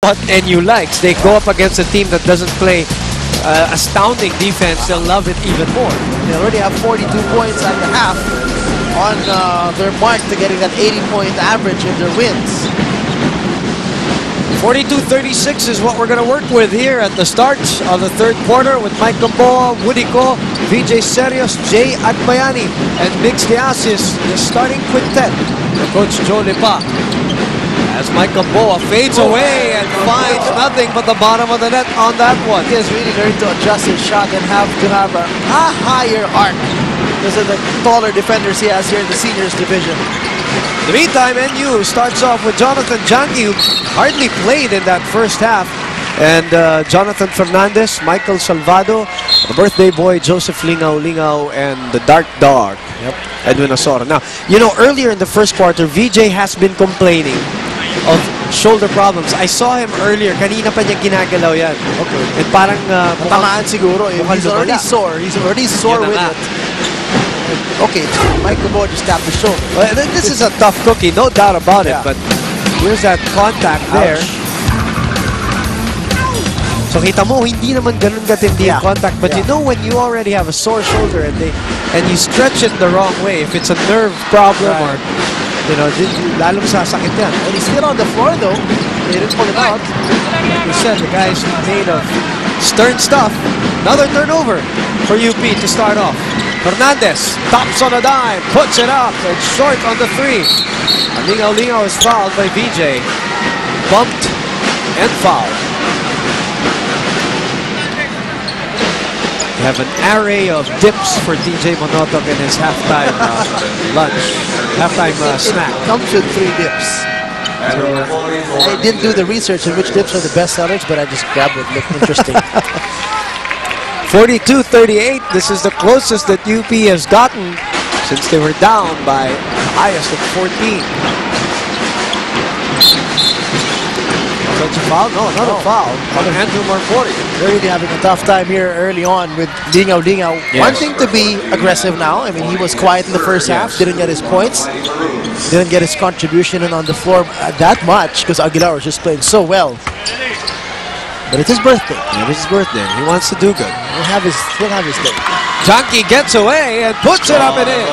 what NU likes. They go up against a team that doesn't play astounding defense. They'll love it even more. They already have 42 points at the half on their mark to getting that 80-point average in their wins. 42-36 is what we're going to work with here at the start of the third quarter with Mike Gamboa, Woody Ko, VJ Serios, Jay Agbayani, and Mix Diasis, the starting quintet for Coach Joe Lipa. As Mike Gamboa fades away and finds nothing but the bottom of the net on that one. He has really learned to adjust his shot and have to have a higher arc because of the taller defenders he has here in the seniors division. In the meantime, NU starts off with Jonathan Janki, who hardly played in that first half. And Jonathan Fernandez, Michael Salvado, the birthday boy, Joseph Lingao, and the Dark Dog, Edwin Asora. Now, you know, earlier in the first quarter, VJ has been complaining of shoulder problems. I saw him earlier. Kanina pa niya ginagalaw yan. Okay. And parang tamaan siguro. He's already sore. He's already sore with it. Okay, Mike Gamboa just tapped the shoulder. Well, this is a tough cookie, no doubt about it. But here's that contact there. So kita mo, hindi naman ganun katindi yung contact. But you know when you already have a sore shoulder and you stretch it the wrong way, if it's a nerve problem or, you know, lalong sasakit yan. And he's still on the floor though. They didn't pull it out. Like we said, the guy's made of stern stuff. Another turnover for UP to start off. Fernandez tops on a dime, puts it up, and short on the three. Lingao is fouled by VJ. Bumped and fouled. We have an array of dips for DJ Monotok in his halftime lunch, halftime snack. Comes with 3 dips. I didn't do the research on which dips are the best sellers, but I just grabbed what looked interesting. 42-38, this is the closest that UP has gotten since they were down by the highest of 14. Such a foul? No, not a foul. On Andrew Marpori. They're really having a tough time here early on with Lingao. Wanting to be aggressive now. I mean, he was quiet in the first half, didn't get his points, didn't get his contribution in on the floor that much because Aguilar was just playing so well. But it's his birthday. It is his birthday. He wants to do good. He'll have his day. Janki gets away and puts it up and in.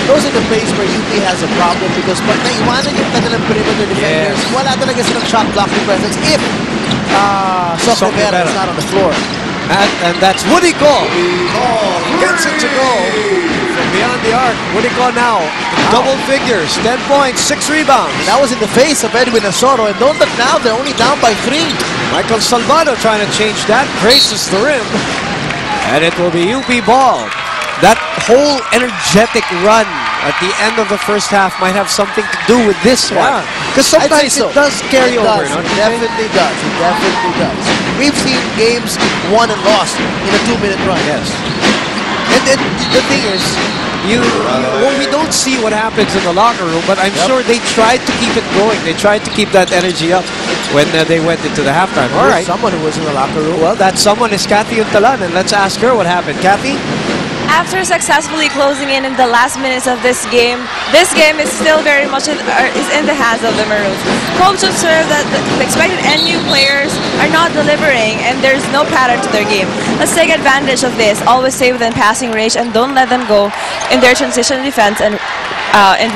Those are the places where UP has a problem because pag naiwanan yung kanilang perimeter defenders, wala talaga silang shot blocking presence if Sok Rivera is not on the floor. And that's Woody Ko. Gets it to go from beyond the arc. Woody Ko now, double figures, 10 points, 6 rebounds. And that was in the face of Edwin Asoro. And don't look now, they're only down by 3. Michael Salvado trying to change that, graces the rim. And it will be UP ball. That whole energetic run at the end of the first half might have something to do with this one. Because sometimes it does carry over. It definitely does. It definitely does. We've seen games won and lost in a 2-minute run. Yes. And then the thing is, well, we don't see what happens in the locker room, but I'm sure they tried to keep it going. They tried to keep that energy up when they went into the halftime. All right. Someone who was in the locker room. Well, that someone is Kathy Untalan, and let's ask her what happened. Kathy? After successfully closing in the last minutes of this game is still very much is in the hands of the Maroons. Coach observed that the expected NU players are not delivering and there's no pattern to their game. Let's take advantage of this. Always stay within passing range and don't let them go in their transition defense and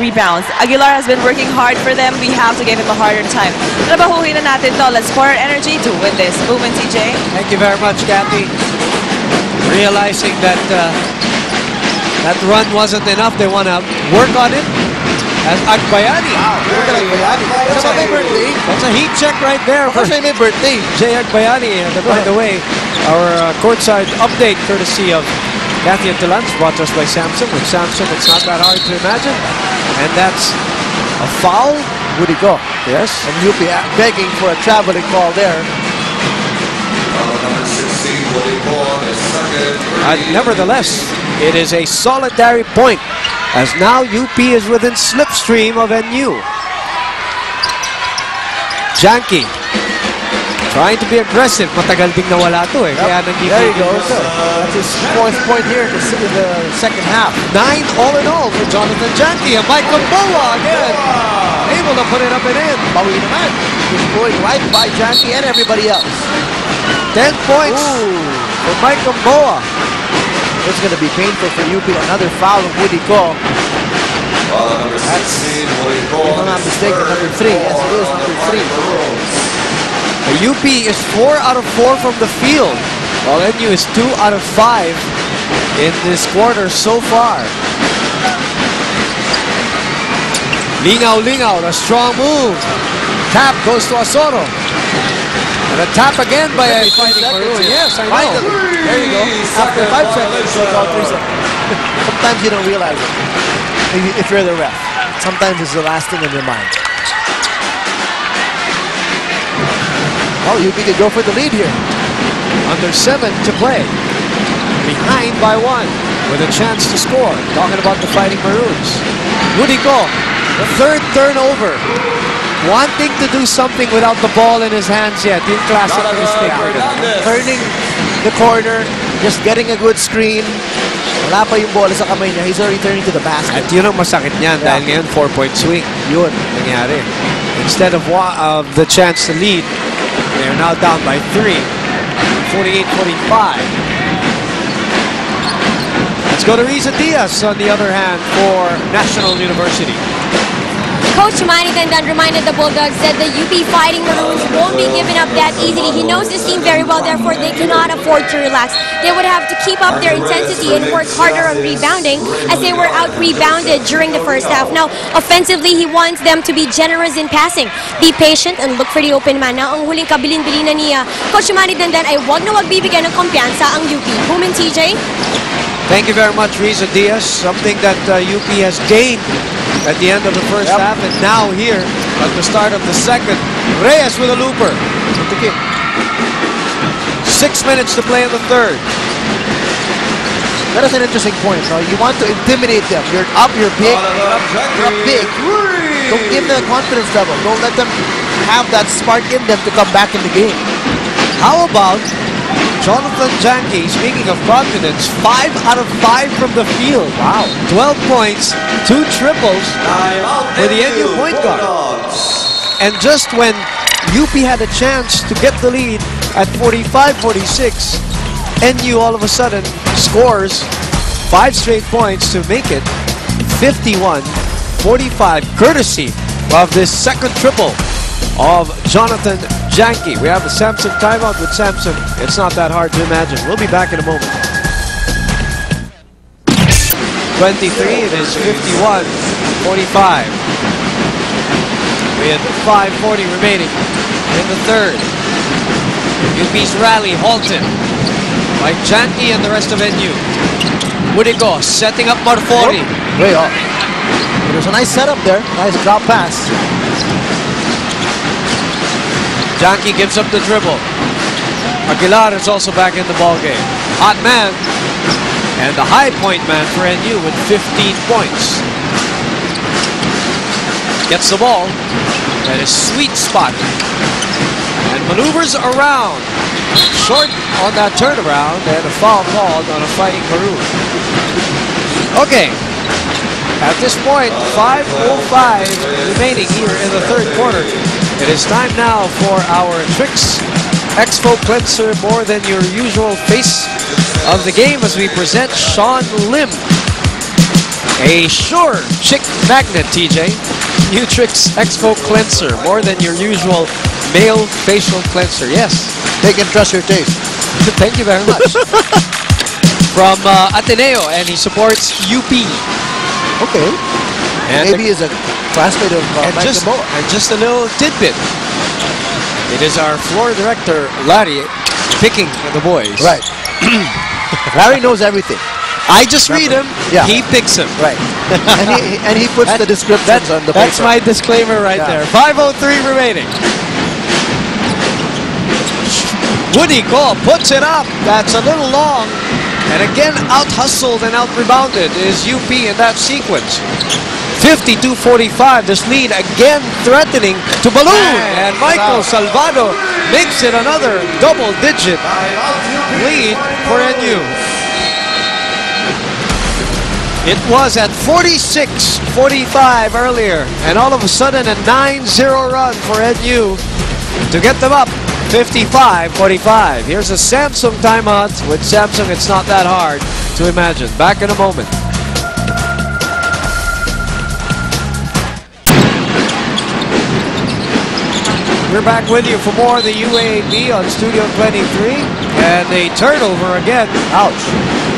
rebounds. Aguilar has been working hard for them. We have to give him a harder time. Trabahuhin na natin to. Let's pour our energy to win this. Movement, TJ. Thank you very much, Kathy. Realizing that that run wasn't enough, they want to work on it. As Agbayani. Wow, look at Agbayani. That's my birthday. That's a heat check right there for my birthday. Jay Agbayani. And by the way, our courtside update courtesy of Kathy Untalan, brought to us by Samsung. With Samsung, it's not that hard to imagine. And that's a foul. Would he go? Yes. And UP begging for a traveling call there. Nevertheless, it is a solitary point as now UP is within slipstream of NU. Janki trying to be aggressive. Matagal ding nawala to eh. Kaya there he goes. That's his 4th point here in the second half. 9 all in all for Jonathan Janki. And Mike Gamboa again. able to put it up and in. Bawi naman. He's going right by Janky and everybody else. 10 points for Mike Gamboa. It's going to be painful for UP. Another foul of Woody Ko. That's, if I'm not mistaken, number 3. Yes, it is number 3. The UP is 4 out of 4 from the field, while NU is 2 out of 5 in this quarter so far. Lingaw, a strong move. Tap goes to Asoro. And a tap again by a Fighting Maroon. Yes, I know. There you go. After 5 seconds, so about 3 seconds. Sometimes you don't realize it. If you're the ref. Sometimes it's the last thing in your mind. Oh, UP could go for the lead here. Under 7 to play. Behind by 1 with a chance to score. Talking about the Fighting Maroons. Woody Ko, the 3rd turnover. Wanting to do something without the ball in his hands yet. Yung classic mistake. Turning the corner, just getting a good screen. Wala pa yung bola sa kamay niya. He's already turning to the basket. At yun ang masakit niyan dahil ngayon 4-point swing. Yun. Nangyari. Instead of the chance to lead, they are now down by 3. 48-45. Let's go to Riza Diaz on the other hand for National University. Coach Manny Dandan reminded the Bulldogs that the UP Fighting Maroons won't be giving up that easily. He knows this team very well, therefore they cannot afford to relax. They would have to keep up their intensity and work harder on rebounding as they were out-rebounded during the first half. Now, offensively, he wants them to be generous in passing. Be patient and look for the open man. Now, ang huling kabilin-bilinan ni Coach Manny Dandan ay wag na wag bibigyan ng kumpiyansa ang UP. Human TJ? Thank you very much, Riza Diaz. Something that UP has gained at the end of the first half, and now here at the start of the second. Reyes with a looper. 6 minutes to play in the third. That is an interesting point. No? You want to intimidate them. You're up, you're big. You're up big. Don't give them a confidence level. Don't let them have that spark in them to come back in the game. How about Jonathan Janky, speaking of confidence, 5 out of 5 from the field. Wow. 12 points, 2 triples for the NU point guard. And just when UP had a chance to get the lead at 45-46, NU all of a sudden scores 5 straight points to make it 51-45, courtesy of this second triple of Jonathan Janky. We have a Samson timeout with Samson. It's not that hard to imagine. We'll be back in a moment. 23, it is 51-45. With 5:40 remaining in the third. UP's rally halted by Janky and the rest of NU. Woody Ko setting up Marfori. Way off. There's a nice setup there. Nice drop pass. Janky gives up the dribble. Aguilar is also back in the ballgame. Hot man. And the high point man for NU with 15 points. Gets the ball at his sweet spot. And maneuvers around. Short on that turnaround and a foul called on a Fighting Maroon. Okay. At this point, 5:05 remaining here in the third quarter. It is time now for our Tricks Expo Cleanser, more than your usual face of the game as we present Sean Lim. A sure chick magnet, TJ. New Tricks Expo Cleanser, more than your usual male facial cleanser. Yes. They can trust your taste. Thank you very much. From Ateneo, and he supports UP. Okay. And maybe he's a classmate of Mike Gamboa. And just a little tidbit. It is our floor director, Larry, picking the boys. Right. Larry knows everything. I just read him, he picks him. Right. and he puts the descriptions on the That's paper. my disclaimer right there. 5:03 remaining. Woody Ko puts it up. That's a little long. And again, out-hustled and out-rebounded is UP in that sequence. 52-45, this lead again threatening to balloon. And Michael Salvado makes it another double-digit lead for NU. It was at 46-45 earlier, and all of a sudden a 9-0 run for NU to get them up 55-45. Here's a Samsung timeout. With Samsung, it's not that hard to imagine. Back in a moment. We're back with you for more of the UAB on Studio 23. And a turnover again. Ouch.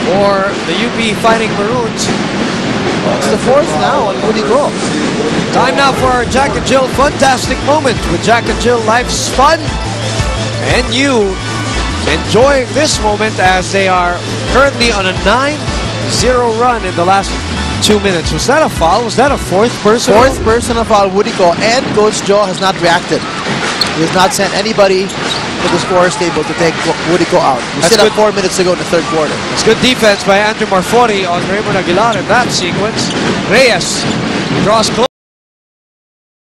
For the UP Fighting Maroons. It's the fourth now on Woody Go. Time now for our Jack and Jill Fantastic Moment. With Jack and Jill, life's fun. And you enjoying this moment as they are currently on a 9-0 run in the last 2 minutes. Was that a foul? Was that a fourth personal? Fourth personal foul, Woody Go. And Coach Joe has not reacted. He has not sent anybody to the scorer's table to take Woody Go out. We still have 4 minutes to go in the third quarter. It's good defense by Andrew Marfori on Raymond Aguilar in that sequence. Reyes draws close.